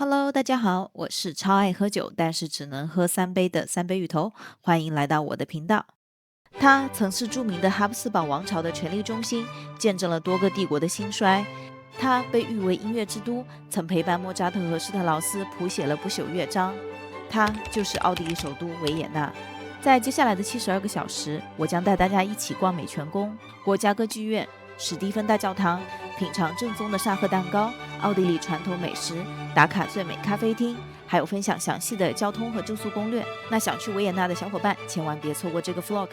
Hello，大家好，我是超爱喝酒，但是只能喝3杯的三杯芋头，欢迎来到我的频道。它曾是著名的哈布斯堡王朝的权力中心，见证了多个帝国的兴衰。它被誉为音乐之都，曾陪伴莫扎特和施特劳斯谱写了不朽乐章。它就是奥地利首都维也纳。在接下来的72个小时，我将带大家一起逛美泉宫、国家歌剧院、史蒂芬大教堂，品尝正宗的沙赫蛋糕、奥地利传统美食，打卡最美咖啡厅，还有分享详细的交通和住宿攻略。那想去维也纳的小伙伴，千万别错过这个 vlog。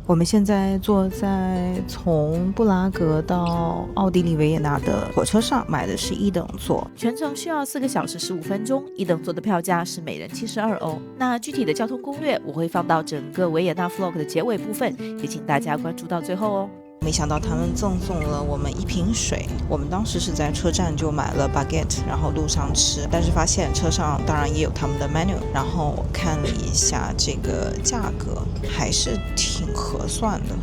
我们现在坐在从布拉格到奥地利维也纳的火车上，买的是一等座，全程需要4个小时15分钟，一等座的票价是每人72欧。那具体的交通攻略我会放到整个维也纳 vlog 的结尾部分，也请大家关注到最后哦。没想到他们赠送了我们1瓶水，我们当时是在车站就买了 baguette， 然后路上吃，但是发现车上当然也有他们的 menu， 然后我看了一下这个价格，还是挺合算的。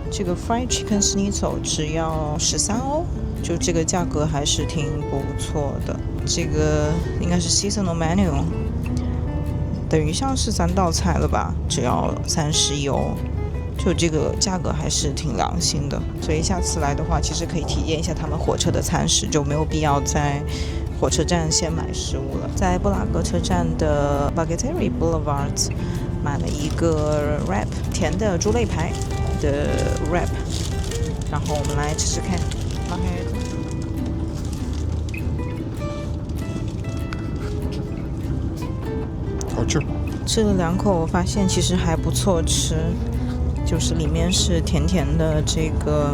这个 fried chicken schnitzel 只要13欧，就这个价格还是挺不错的。这个应该是 seasonal menu， 等于像是3道菜了吧，只要31欧。就这个价格还是挺良心的，所以下次来的话，其实可以体验一下他们火车的餐食，就没有必要在火车站先买食物了。在布拉格车站的 Baguetteri Boulevard 买了一个 wrap 甜的猪肋排的 wrap， 然后我们来吃吃看。好吃。吃了2口，我发现其实还不错吃。就是里面是甜甜的这个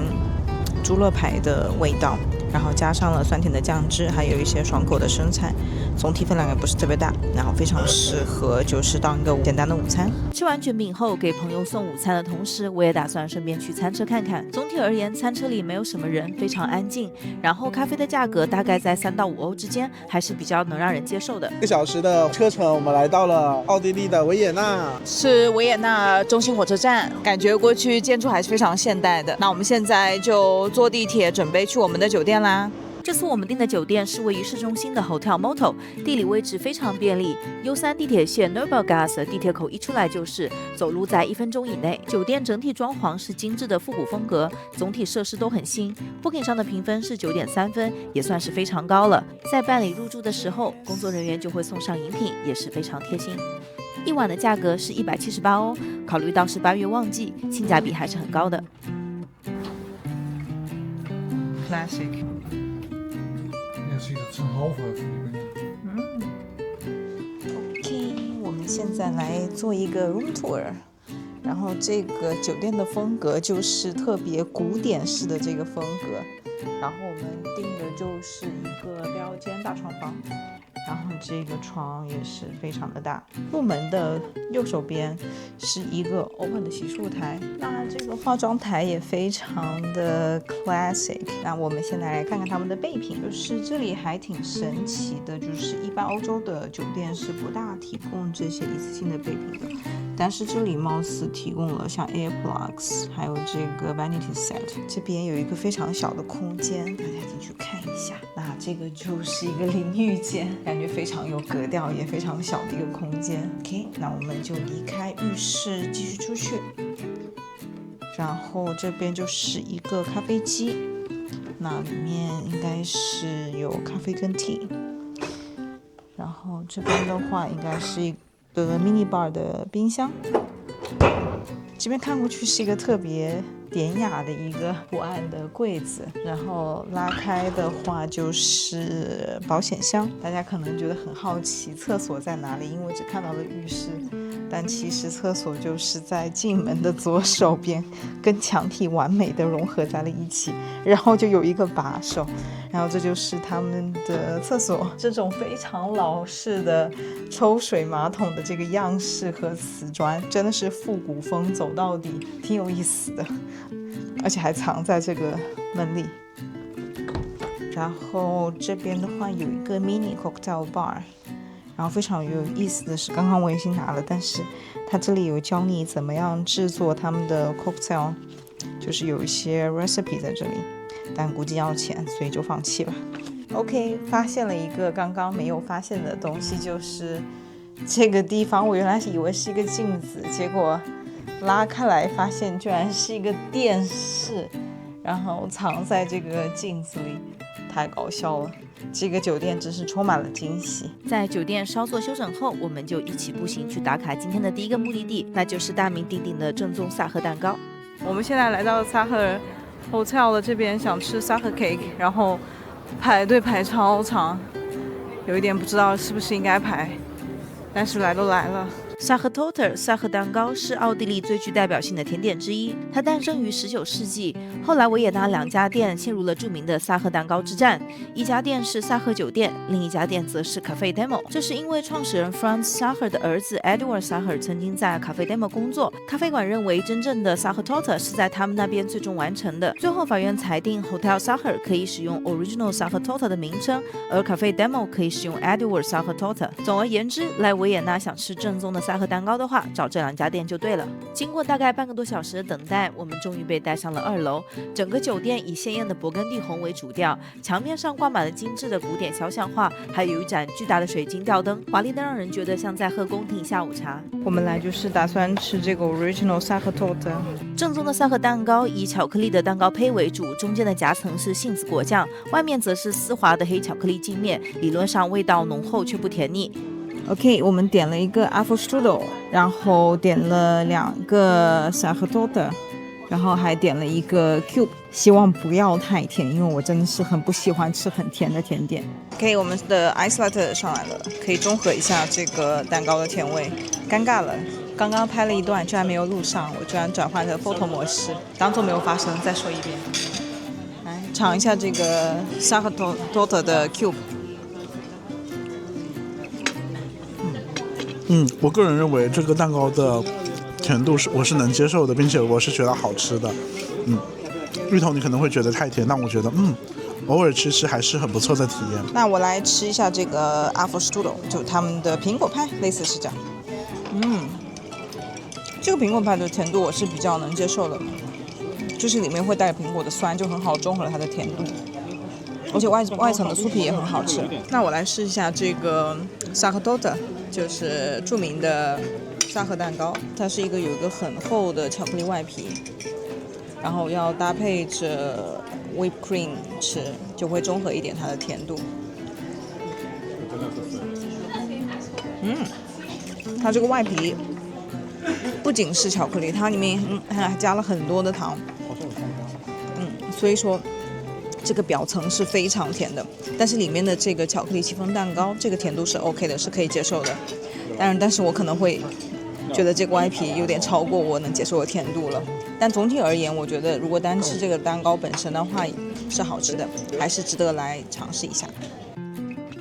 猪肋排的味道，然后加上了酸甜的酱汁，还有一些爽口的生菜，总体分量也不是特别大，然后非常适合就是当一个简单的午餐。吃完卷饼后，给朋友送午餐的同时，我也打算顺便去餐车看看。总体而言，餐车里没有什么人，非常安静。然后咖啡的价格大概在3到5欧之间，还是比较能让人接受的。1个小时的车程，我们来到了奥地利的维也纳，是维也纳中心火车站，感觉过去建筑还是非常现代的。那我们现在就坐地铁准备去我们的酒店啦。这次我们订的酒店是位于市中心的 Hotel Motto， 地理位置非常便利。U3 地铁线 Nobelgasse 地铁口一出来就是，走路在1分钟以内。酒店整体装潢是精致的复古风格，总体设施都很新。Booking 上的评分是9.3分，也算是非常高了。在办理入住的时候，工作人员就会送上饮品，也是非常贴心。一晚的价格是178欧，考虑到是8月旺季，性价比还是很高的。Classic。是一个正好的OK， 我们现在来做一个 room tour， 然后这个酒店的风格就是特别古典式的这个风格，然后我们订的就是一个标间大床房。然后这个床也是非常的大，入门的右手边是一个 open 的洗漱台，那这个化妆台也非常的 classic。那我们现在来看看他们的备品，就是这里还挺神奇的，就是一般欧洲的酒店是不大提供这些一次性的备品的，但是这里貌似提供了像 earplugs， 还有这个 vanity set。这边有一个非常小的空间，大家进去看一下。那这个就是一个淋浴间，感觉非常有格调，也非常小的一个空间。OK， 那我们就离开浴室，继续出去。然后这边就是一个咖啡机，那里面应该是有咖啡跟 tea。然后这边的话，应该是一个 mini bar 的冰箱。这边看过去是一个特别典雅的一个图案的柜子，然后拉开的话就是保险箱。大家可能觉得很好奇厕所在哪里，因为只看到了浴室，但其实厕所就是在进门的左手边，跟墙体完美的融合在了一起，然后就有一个把手，然后这就是他们的厕所。这种非常老式的抽水马桶的这个样式和瓷砖真的是复古风走到底，挺有意思的，而且还藏在这个门里。然后这边的话有一个 mini cocktail bar， 然后非常有意思的是，刚刚我已经拿了，但是它这里有教你怎么样制作他们的 cocktail， 就是有一些 recipe 在这里，但估计要钱，所以就放弃了。OK， 发现了一个刚刚没有发现的东西，就是这个地方我原来以为是一个镜子，结果拉开来发现居然是一个电视，然后藏在这个镜子里，太搞笑了。这个酒店真是充满了惊喜。在酒店稍作休整后，我们就一起步行去打卡今天的第一个目的地，那就是大名鼎鼎的正宗萨赫蛋糕。我们现在来到萨赫 Hotel 的这边，想吃萨赫 cake， 然后排队排超长，有一点不知道是不是应该排，但是来都来了。萨赫 torte 萨赫蛋糕是奥地利最具代表性的甜点之一，它诞生于19世纪。后来维也纳2家店陷入了著名的萨赫蛋糕之战，一家店是萨赫酒店，另一家店则是 Café Demo。这是因为创始人 Franz Sacher 的儿子 Eduard Sacher 曾经在 Café Demo 工作，咖啡馆认为真正的萨赫 torte 是在他们那边最终完成的。最后法院裁定 Hotel Sacher 可以使用 Original 萨赫 torte 的名称，而 Café Demo 可以使用 Eduard 萨赫 torte。总而言之，来维也纳想吃正宗的萨赫蛋糕的话，找这2家店就对了。经过大概半个多小时的等待，我们终于被带上了2楼。整个酒店以鲜艳的勃艮第红为主调，墙面上挂满了精致的古典肖像画，还有一盏巨大的水晶吊灯，华丽的让人觉得像在喝宫廷下午茶。我们来就是打算吃这个 Original 萨赫 torte。正宗的萨赫蛋糕以巧克力的蛋糕胚为主，中间的夹层是杏子果酱，外面则是丝滑的黑巧克力镜面，理论上味道浓厚却不甜腻。OK， 我们点了一个 Apfelstrudel， 然后点了2个萨赫 torte， 然后还点了一个 cube， 希望不要太甜，因为我真的是很不喜欢吃很甜的甜点。OK， 我们的 ice latte 上来了，可以中和一下这个蛋糕的甜味。尴尬了，刚刚拍了一段居然没有录上，我居然转换成 photo 模式，当做没有发生。再说一遍，来尝一下这个萨赫 torte 的 cube。我个人认为这个蛋糕的甜度我是能接受的，并且我是觉得好吃的。芋头你可能会觉得太甜，但我觉得偶尔吃吃还是很不错的体验。那我来吃一下这个 Apfelstrudel， 就他们的苹果派，类似是这样。这个苹果派的甜度我是比较能接受的，就是里面会带着苹果的酸，就很好中和了它的甜度。而且外层的酥皮也很好吃。那我来试一下这个萨赫 torte， 就是著名的萨赫蛋糕，它是有一个很厚的巧克力外皮，然后要搭配着 whipped cream 吃，就会中和一点它的甜度。它这个外皮不仅是巧克力，它里面还加了很多的糖，所以说这个表层是非常甜的，但是里面的这个巧克力戚风蛋糕，这个甜度是 OK 的，是可以接受的。但是我可能会觉得这个外皮有点超过我能接受的甜度了。但总体而言，我觉得如果单吃这个蛋糕本身的话是好吃的，还是值得来尝试一下。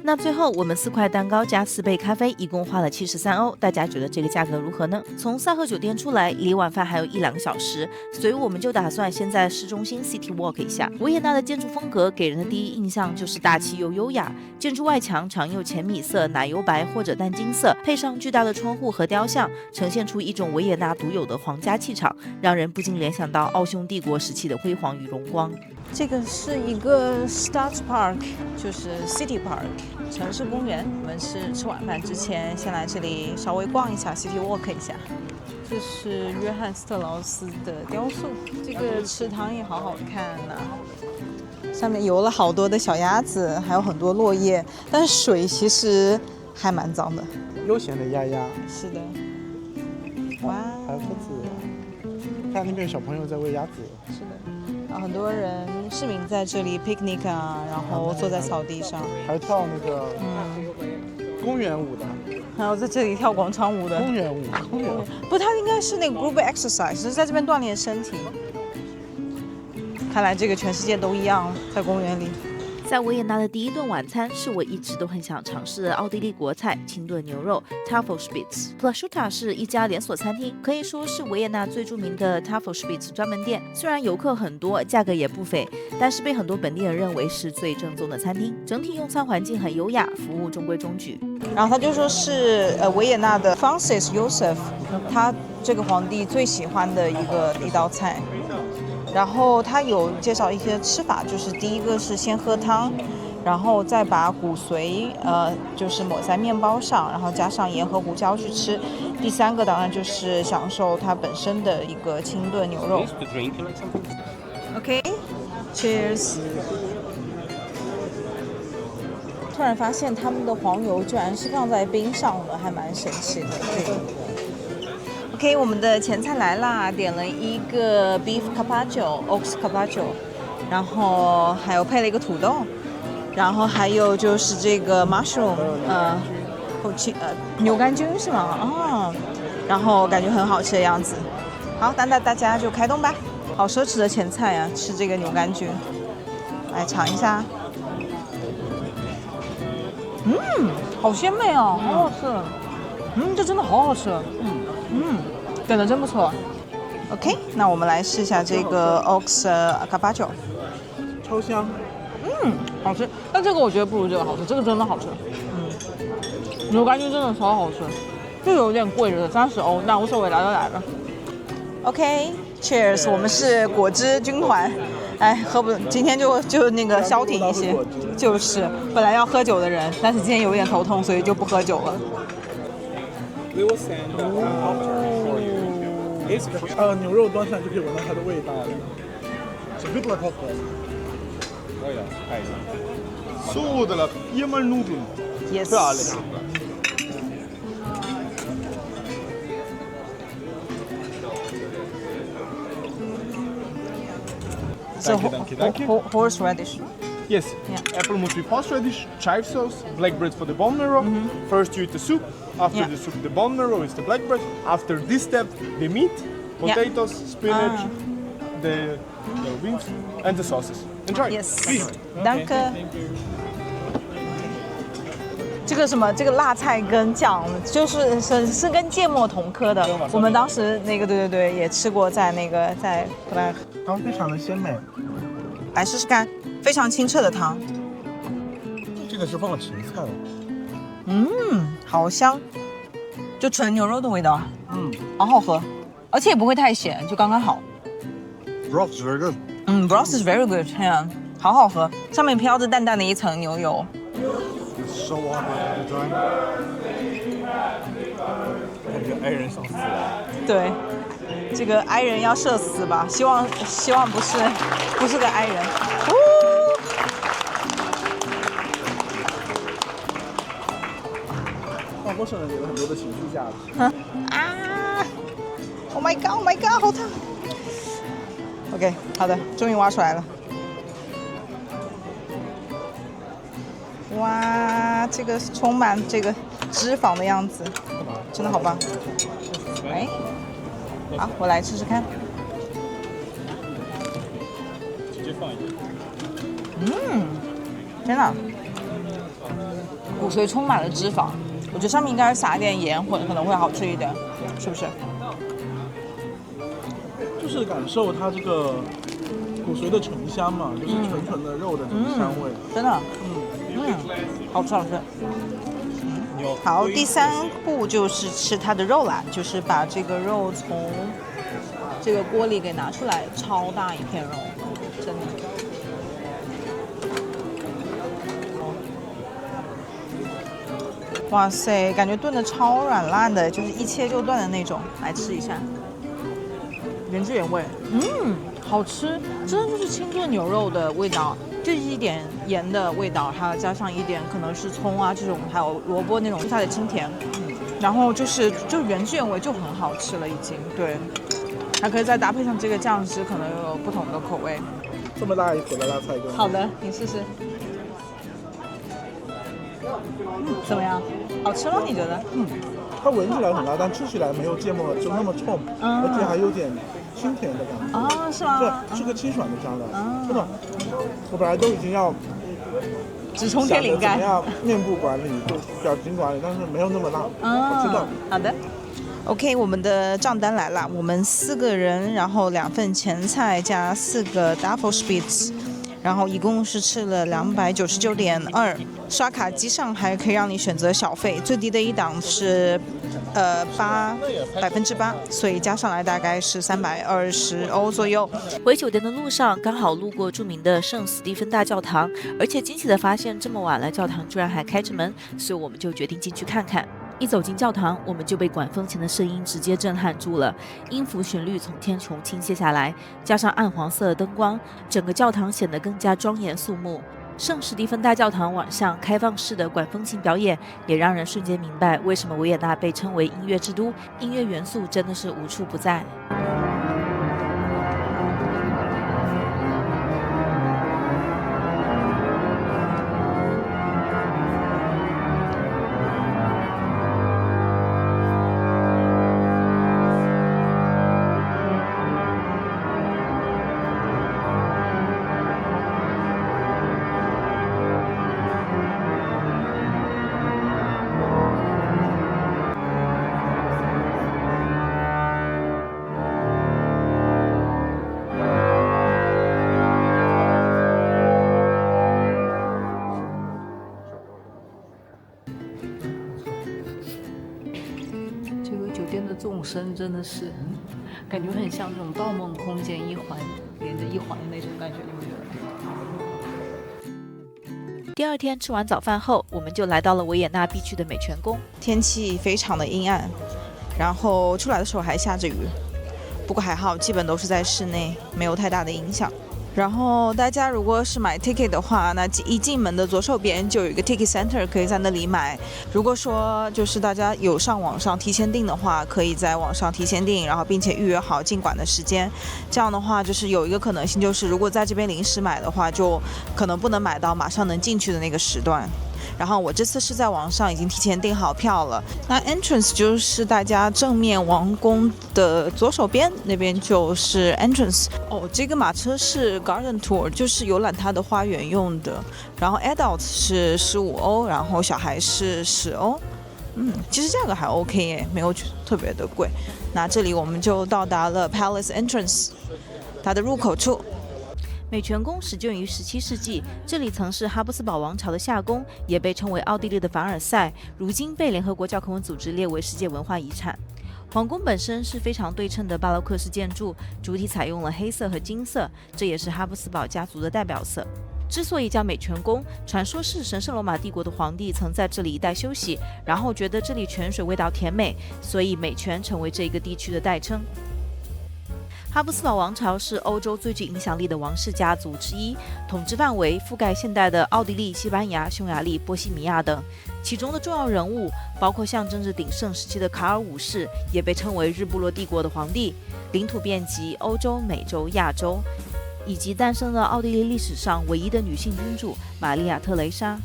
那最后我们4块蛋糕加4杯咖啡，一共花了73欧，大家觉得这个价格如何呢？从萨赫酒店出来，离晚饭还有1-2个小时，所以我们就打算先在市中心 City Walk 一下。维也纳的建筑风格给人的第一印象就是大气又优雅，建筑外墙常用浅米色、奶油白或者淡金色，配上巨大的窗户和雕像，呈现出一种维也纳独有的皇家气场，让人不禁联想到奥匈帝国时期的辉煌与荣光。这个是一个 Stadtpark， 就是 City Park 城市公园。我们是吃晚饭之前先来这里稍微逛一下 City Walk 一下。这是约翰斯特劳斯的雕塑，这个池塘也好好看呐，上面游了好多的小鸭子，还有很多落叶，但是水其实还蛮脏的。悠闲的鸭鸭。是的。哇，还有鸽子，看那边小朋友在喂鸭子。是的。然后很多市民在这里 picnic 啊，然后坐在草地上，还跳那个公园舞的，还有在这里跳广场舞的公园舞。不，它应该是那个 group exercise， 是在这边锻炼身体。看来这个全世界都一样，在公园里。在维也纳的第一顿晚餐是我一直都很想尝试的奥地利国菜清炖牛肉 Tafelspitz。Prosciutto 是一家连锁餐厅，可以说是维也纳最著名的 Tafelspitz 专门店。虽然游客很多，价格也不菲，但是被很多本地人认为是最正宗的餐厅。整体用餐环境很优雅，服务中规中矩。然后他就说是维也纳的 Francis Joseph， 他这个皇帝最喜欢的一道菜。然后他有介绍一些吃法，就是第一个是先喝汤，然后再把骨髓就是抹在面包上，然后加上盐和胡椒去吃。第3个当然就是享受它本身的一个清炖牛肉。OK，Cheers。突然发现他们的黄油居然是放在冰上的，还蛮神奇的。OK， 我们的前菜来啦，点了一个 beef carpaccio、ox carpaccio， 然后还有配了一个土豆，然后还有就是这个 mushroom， 牛肝菌是吗？哦，然后感觉很好吃的样子。好，那大家就开动吧。好奢侈的前菜啊，吃这个牛肝菌，来尝一下。好鲜美哦，好好吃。这真的好好吃。点的真不错。OK， 那我们来试一下这个 ox carpaccio， 超香。好吃。但这个我觉得不如这个好吃，这个真的好吃。牛肝菌真的超好吃，就有点贵了，30欧，但无所谓，来都来了。OK，Cheers， 我们是果汁军团。喝不，今天就那个消停一些，就是本来要喝酒的人，但是今天有点头痛，所以就不喝酒了。牛肉端上就可以闻到它的味道了。Så della viermal Nudeln. Yes. Für alle. Danke. Horseradish. Yes. Yeah. Apple mousse with horseradish, chive sauce, black bread for the bone marrow. First you eat the soup. After Yeah. the soup, the bone marrow is the black bread. After this step, the meat, potatoes, spinach, the beans, and the sauces. Enjoy. Yes. Please. Danke. 这个什么，这个辣菜跟酱是跟芥末同科的。我们当时那个对也吃过，在布拉格。汤非常的鲜美。来试试看，非常清澈的汤。这个是放了芹菜了。好香，就纯牛肉的味道。好好喝，而且也不会太咸，就刚刚好。Broth is very good. Broth is very good， 好好喝，上面飘着淡淡的一层牛油。So hot all the time. 感觉爱人想死了。对，这个哀人要社死吧？希望不是个哀人。放多少人给了很多的情绪价值。Oh my god！Oh my god！ 好烫。OK， 好的，终于挖出来了。哇，这个充满这个脂肪的样子，真的好棒。好，我来试试看。直接放一个。天哪，骨髓充满了脂肪，我觉得上面应该是撒一点盐，或者可能会好吃一点，是不是？就是感受它这个骨髓的醇香嘛，就是纯的肉的这种香味。真的，好吃好吃。好，第3步就是吃它的肉啦，就是把这个肉从这个锅里给拿出来，超大一片肉，真的。哇塞，感觉炖的超软烂的，就是一切就断的那种。来吃一下，原汁原味，好吃，真的就是清炖牛肉的味道，就是一点盐的味道，还要加上一点可能是葱啊这种，还有萝卜那种它的清甜，然后就原汁原味就很好吃了已经。对，还可以再搭配上这个酱汁，可能又有不同的口味。这么大一坨的辣菜根。好的，你试试。怎么样？好吃吗？你觉得？它闻起来很辣，但吃起来没有芥末就那么冲，而且还有点清甜的感觉。啊，是吗？是个清爽的酱料。真的，我本来都已经要直冲天灵盖，怎么样面部管理，就表情管理，但是没有那么辣。我知道。好的。OK， 我们的账单来了，我们4个人，然后2份前菜加4个 Duffel Spitz，然后一共是吃了299.2，刷卡机上还可以让你选择小费，最低的一档是8%，所以加上来大概是320欧左右。回酒店的路上刚好路过著名的圣斯蒂芬大教堂，而且惊喜的发现这么晚了教堂居然还开着门，所以我们就决定进去看看。一走进教堂，我们就被管风琴的声音直接震撼住了，音符旋律从天穹倾泻下来，加上暗黄色的灯光，整个教堂显得更加庄严肃穆。圣史蒂芬大教堂晚上开放式的管风琴表演，也让人瞬间明白为什么维也纳被称为音乐之都，音乐元素真的是无处不在。纵深真的是感觉很像这种盗梦空间，一环连着一环的那种感觉，你们觉得？第二天吃完早饭后，我们就来到了维也纳必去的美泉宫。天气非常的阴暗，然后出来的时候还下着雨，不过还好，基本都是在室内，没有太大的影响。然后大家如果是买 ticket 的话，那一进门的左手边就有一个 ticket center， 可以在那里买。如果说就是大家有上网上提前订的话，可以在网上提前订，然后并且预约好进馆的时间。这样的话，就是有一个可能性，就是如果在这边临时买的话，就可能不能买到马上能进去的那个时段。然后我这次是在网上已经提前订好票了。那 entrance 就是大家正面王宫的左手边，那边就是 entrance。哦，这个马车是 garden tour， 就是游览它的花园用的。然后 adult 是15欧，然后小孩是10欧。其实价格还 OK 耶，没有特别的贵。那这里我们就到达了 Palace Entrance， 它的入口处。美泉宫始建于17世纪，这里曾是哈布斯堡王朝的夏宫，也被称为奥地利的凡尔赛，如今被联合国教科文组织列为世界文化遗产。皇宫本身是非常对称的巴洛克式建筑，主体采用了黑色和金色，这也是哈布斯堡家族的代表色。之所以叫美泉宫，传说是神圣罗马帝国的皇帝曾在这里一带休息，然后觉得这里泉水味道甜美，所以美泉成为这个地区的代称。哈布斯堡王朝是欧洲最具影响力的王室家族之一，统治范围覆盖现代的奥地利、西班牙、匈牙利、波西米亚等。其中的重要人物包括象征着鼎盛时期的卡尔五世，也被称为日不落帝国的皇帝，领土遍及欧洲、美洲、亚洲，以及诞生了奥地利历史上唯一的女性君主玛利亚·特蕾莎。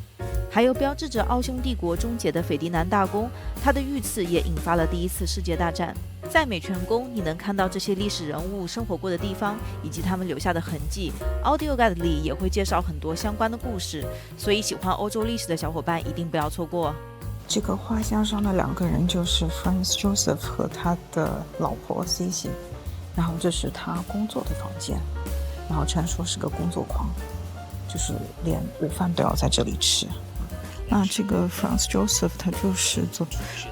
还有标志着奥匈帝国终结的斐迪南大公，他的遇刺也引发了第一次世界大战。在美泉宫，你能看到这些历史人物生活过的地方，以及他们留下的痕迹。Audio Guide 里也会介绍很多相关的故事，所以喜欢欧洲历史的小伙伴一定不要错过。这个画像上的2个人就是 Franz Joseph 和他的老婆 Cici， 然后这是他工作的房间，然后传说是个工作狂，就是连午饭都要在这里吃。那这个 Franz Joseph 他就是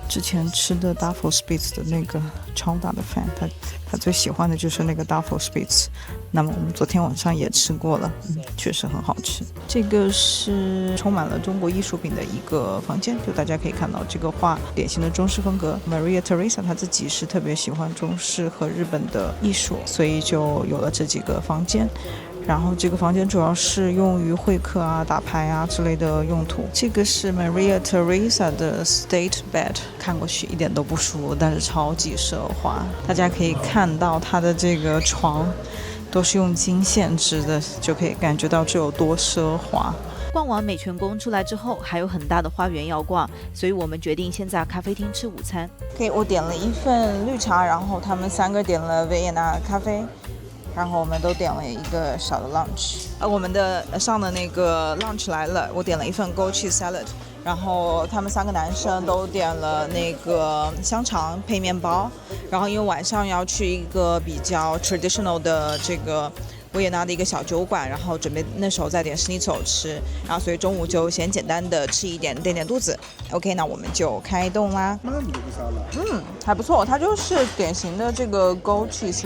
之前吃的 Duffelspitz 的那个超大的 fan， 他最喜欢的就是那个 Duffelspitz。那么我们昨天晚上也吃过了，确实很好吃。这个是充满了中国艺术品的一个房间，就大家可以看到这个画典型的中式风格。Maria Theresa 她自己是特别喜欢中式和日本的艺术，所以就有了这几个房间。然后这个房间主要是用于会客啊、打牌啊之类的用途。这个是 Maria Theresa 的 State Bed， 看过去一点都不舒服，但是超级奢华。大家可以看到它的这个床都是用金线织的，就可以感觉到这有多奢华。逛完美泉宫出来之后，还有很大的花园要逛，所以我们决定先在咖啡厅吃午餐。我点了一份绿茶，然后他们3个点了维也纳咖啡。然后我们都点了一个小的 lunch， 我们的上的那个 lunch 来了，我点了一份 goat cheese salad， 然后他们3个男生都点了那个香肠配面包，然后因为晚上要去一个比较 traditional 的这个维也纳的一个小酒馆，然后准备那时候在点施尼丑吃，然后所以中午就先简单的吃一点垫垫肚子。OK， 那我们就开动啦。还不错，它就是典型的这个 Goat cheese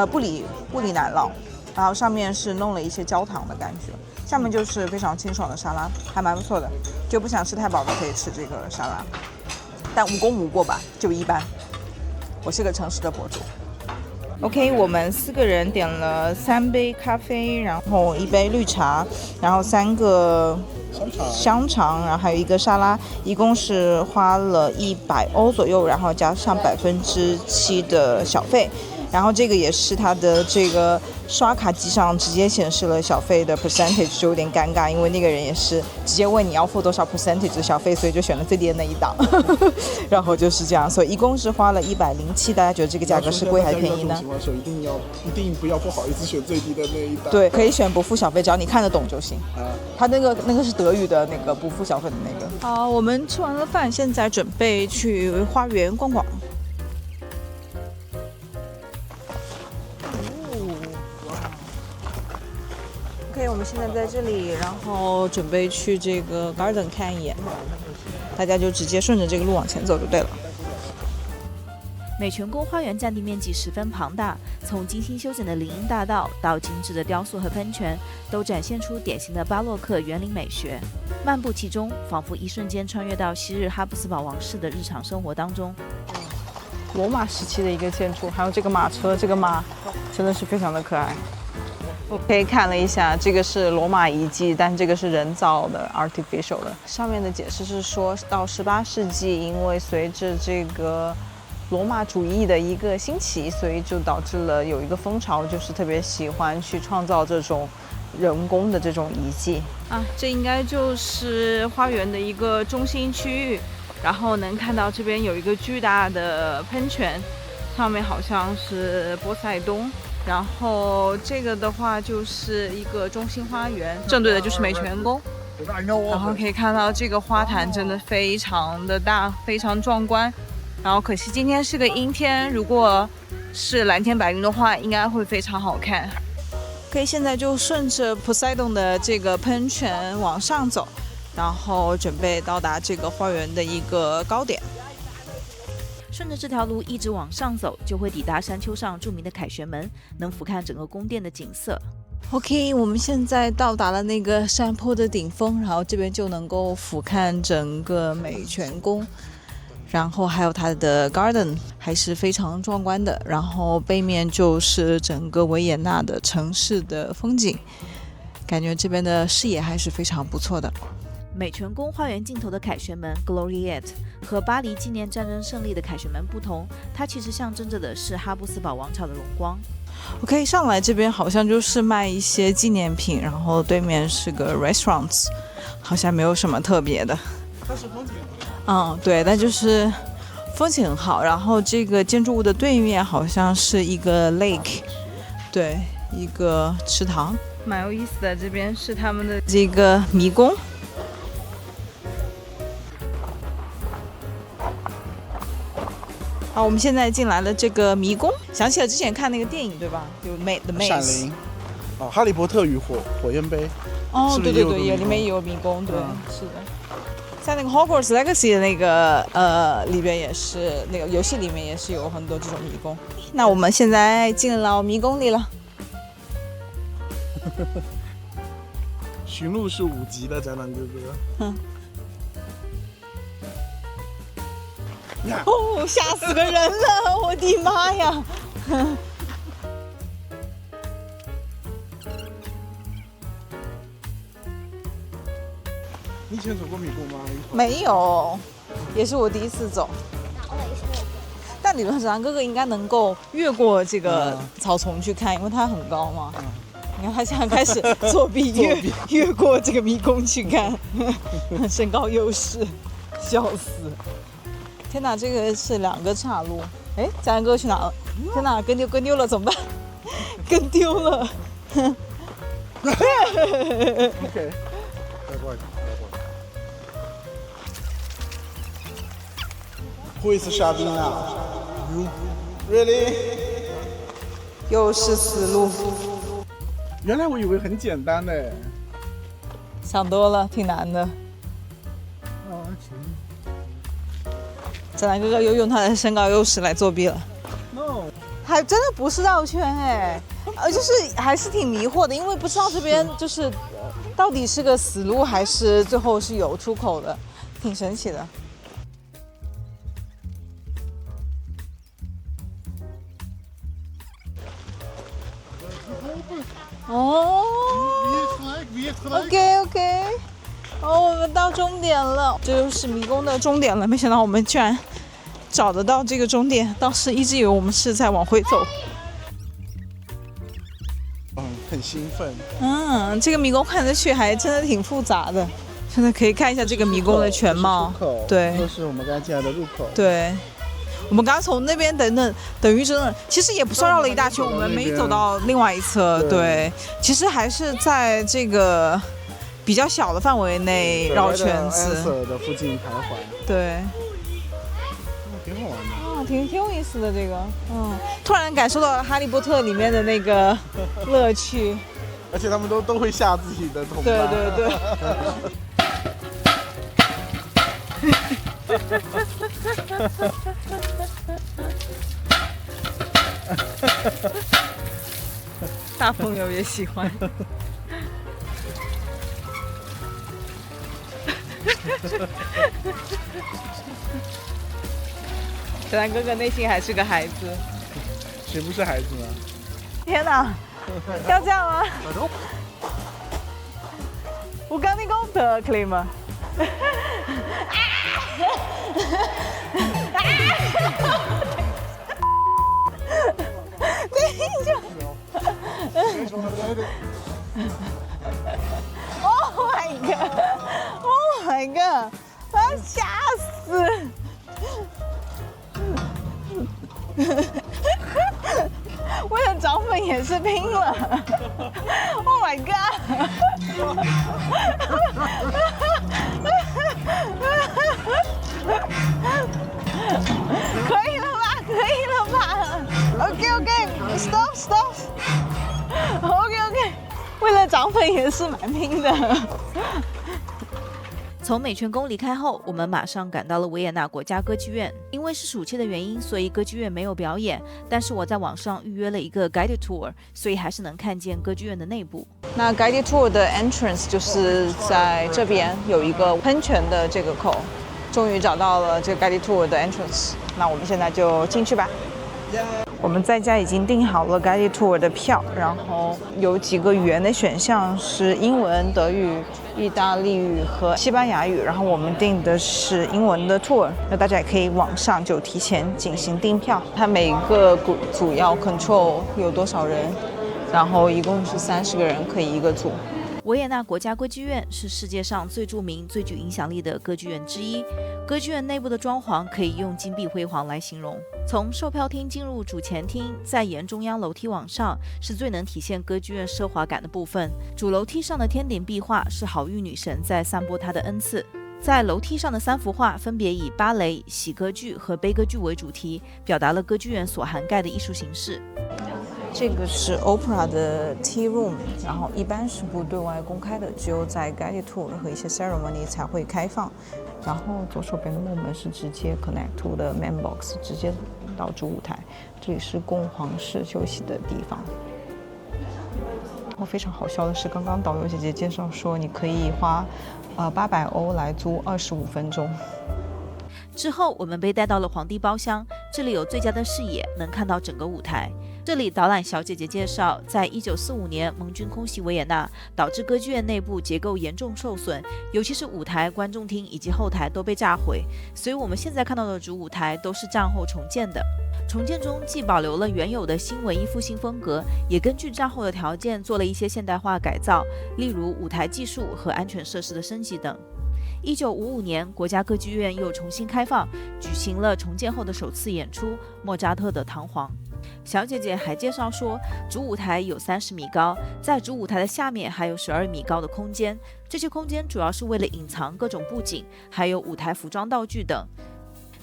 布里南酪，然后上面是弄了一些焦糖的感觉，下面就是非常清爽的沙拉，还蛮不错的。就不想吃太饱的可以吃这个沙拉，但无功无过吧，就一般。我是个诚实的博主。OK， 我们4个人点了3杯咖啡，然后1杯绿茶，然后3个香肠，然后还有1个沙拉，一共是花了100欧左右，然后加上7%的小费。然后这个也是它的这个刷卡机上直接显示了小费的 percentage， 就有点尴尬，因为那个人也是直接问你要付多少 percentage 的小费，所以就选了最低的那一档。然后就是这样，所以一共是花了107，大家觉得这个价格是贵还是便宜呢？一定不要不好意思选最低的那一档。对，可以选不付小费，只要你看得懂就行。他那个是德语的那个不付小费的那个。好，我们吃完了饭，现在准备去花园逛逛。OK， 我们现在在这里，然后准备去这个 garden 看一眼，大家就直接顺着这个路往前走就对了。美泉宫花园占地面积十分庞大，从精心修剪的林荫大道到精致的雕塑和喷泉，都展现出典型的巴洛克园林美学。漫步其中，仿佛一瞬间穿越到昔日哈布斯堡王室的日常生活当中。罗马时期的一个建筑，还有这个马车，这个马真的是非常的可爱。OK， 看了一下，这个是罗马遗迹，但这个是人造的 artificial 的。上面的解释是说到18世纪，因为随着这个罗马主义的一个兴起，所以就导致了有一个风潮，就是特别喜欢去创造这种人工的这种遗迹啊。这应该就是花园的一个中心区域，然后能看到这边有一个巨大的喷泉，上面好像是波塞冬。然后这个的话就是一个中心花园，正对的就是美泉宫。然后可以看到这个花坛真的非常的大，非常壮观。然后可惜今天是个阴天，如果是蓝天白云的话，应该会非常好看。可以现在就顺着 Poseidon 的这个喷泉往上走，然后准备到达这个花园的一个高点。顺着这条路一直往上走，就会抵达山丘上著名的凯旋门，能俯瞰整个宫殿的景色。OK， 我们现在到达了那个山坡的顶峰，然后这边就能够俯瞰整个美泉宫，然后还有它的 garden， 还是非常壮观的。然后背面就是整个维也纳的城市的风景，感觉这边的视野还是非常不错的。美泉宫花园尽头的凯旋门 Gloriette 和巴黎纪念战争胜利的凯旋门不同，它其实象征着的是哈布斯堡王朝的荣光。OK， 上来这边好像就是卖一些纪念品，然后对面是个 restaurants， 好像没有什么特别的。但是风景对，但就是风景很好。然后这个建筑物的对面好像是一个 lake， 对，一个池塘，蛮有意思的。这边是他们的这个迷宫。好，我们现在进来了这个迷宫，想起了之前看那个电影，对吧？就The Maze。闪灵。哈利波特与火焰杯。对，里面也有迷宫，对，是的。在那个 Hogwarts Legacy 的那个里边也是，那个游戏里面也是有很多这种迷宫。那我们现在进了迷宫里了。驯鹿是5级的，展览哥哥。吓死个人了！我的妈呀！你以前走过迷宫吗？没有，也是我第一次走。但理论上，哥哥应该能够越过这个草丛去看，因为它很高嘛。你看他现在开始作弊，越过这个迷宫去看，身高优势，笑死！天哪，这个是2个岔路。哎，佳然哥去哪了？天哪，跟丢了怎么办？跟丢了。OK， 再过来。Who is Sabina? You? Really? 又是死路。原来我以为很简单的。想多了，挺难的。泽南哥哥又用他的身高优势来作弊了。No， 还真的不是绕圈哎，就是还是挺迷惑的，因为不知道这边就是到底是个死路还是最后是有出口的，挺神奇的。哦，OK， 哦，我们到终点了，这就是迷宫的终点了。没想到我们居然找得到这个终点，当时一直以为我们是在往回走。很兴奋。这个迷宫看上去还真的挺复杂的，现在可以看一下这个迷宫的全貌。对，这是我们刚才进来的入口。对。我们刚从那边等于真的，其实也不算绕了一大圈，我们没走到另外一侧。对，其实还是在这个比较小的范围内绕圈子。的附近徘徊。对，挺好玩的。挺有意思的这个。突然感受到了《哈利波特》里面的那个乐趣。而且他们都会吓自己的同伴。对。大朋友也喜欢。小南哥哥内心还是个孩子。谁不是孩子呢？天哪，要这样吗？我刚你讲的可以吗？Oh my god! Oh my god! 我要吓死！为了涨粉也是拼了 ！Oh my god！ 可以了吧 ？OK，Stop！ OK， 为了涨粉也是蛮拼的。从美泉宫离开后，我们马上赶到了维也纳国家歌剧院。因为是暑期的原因，所以歌剧院没有表演。但是我在网上预约了一个 guided tour， 所以还是能看见歌剧院的内部。那 guided tour 的 entrance 就是在这边有一个喷泉的这个口，终于找到了这个 guided tour 的 entrance。那我们现在就进去吧。我们在家已经订好了 guided tour 的票，然后有几个语言的选项是英文、德语、意大利语和西班牙语，然后我们订的是英文的 tour， 那大家也可以网上就提前进行订票。它每个组要 control 有多少人，然后一共是30个人可以一个组。维也纳国家歌剧院是世界上最著名、最具影响力的歌剧院之一。歌剧院内部的装潢可以用金碧辉煌来形容。从售票厅进入主前厅，再沿中央楼梯往上，是最能体现歌剧院奢华感的部分。主楼梯上的天顶壁画是好运女神在散播她的恩赐。在楼梯上的3幅画分别以芭蕾、喜歌剧和悲歌剧为主题，表达了歌剧院所涵盖的艺术形式。这个是 Opera 的 Tea Room， 然后一般是不对外公开的，只有在 guided tour 和一些 ceremony 才会开放。然后左手边的木门是直接 connect to 的 main box， 直接到主舞台。这里是供皇室休息的地方。然后非常好笑的是，刚刚导游姐姐介绍说，你可以花800欧来租25分钟。之后，我们被带到了皇帝包厢，这里有最佳的视野，能看到整个舞台。这里导览小姐姐介绍，在1945年盟军空袭维也纳，导致歌剧院内部结构严重受损，尤其是舞台、观众厅以及后台都被炸毁，所以我们现在看到的主舞台都是战后重建的。重建中既保留了原有的新文艺复兴风格，也根据战后的条件做了一些现代化改造，例如舞台技术和安全设施的升级等。1955年，国家歌剧院又重新开放，举行了重建后的首次演出——莫扎特的《唐璜》。小姐姐还介绍说，主舞台有30米高，在主舞台的下面还有12米高的空间，这些空间主要是为了隐藏各种布景，还有舞台服装道具等。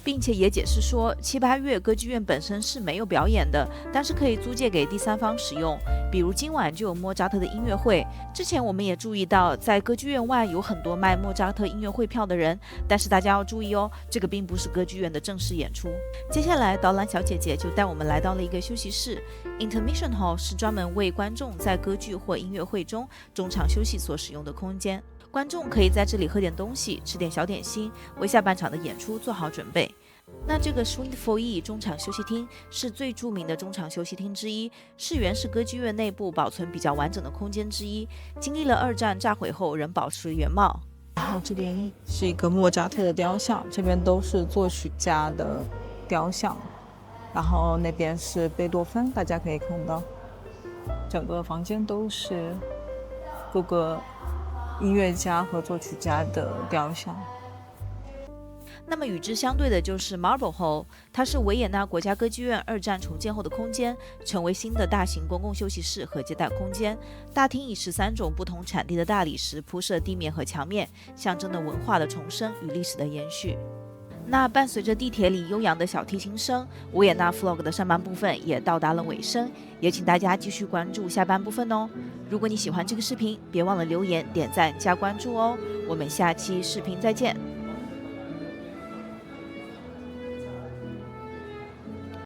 并且也解释说，7、8月歌剧院本身是没有表演的，但是可以租借给第三方使用。比如今晚就有莫扎特的音乐会。之前我们也注意到，在歌剧院外有很多卖莫扎特音乐会票的人，但是大家要注意哦，这个并不是歌剧院的正式演出。接下来，导览小姐姐就带我们来到了一个休息室 ，Intermission Hall 是专门为观众在歌剧或音乐会中中场休息所使用的空间。观众可以在这里喝点东西，吃点小点心，为下半场的演出做好准备。那这个 Suite Foyer 中场休息厅是最著名的中场休息厅之一，是原始歌剧院内部保存比较完整的空间之一，经历了2战炸毁后仍保持原貌。然后这边是一个莫扎特的雕像，这边都是作曲家的雕像，然后那边是贝多芬，大家可以看到，整个房间都是各个音乐家和作曲家的雕像。那么与之相对的就是 Marble Hall， 它是维也纳国家歌剧院2战重建后的空间，成为新的大型公共休息室和接待空间。大厅以13种不同产地的大理石铺设地面和墙面，象征着文化的重生与历史的延续。那伴随着地铁里悠扬的小提琴声，维也纳 Vlog 的上半部分也到达了尾声，也请大家继续关注下半部分哦。如果你喜欢这个视频，别忘了留言、点赞、加关注哦。我们下期视频再见。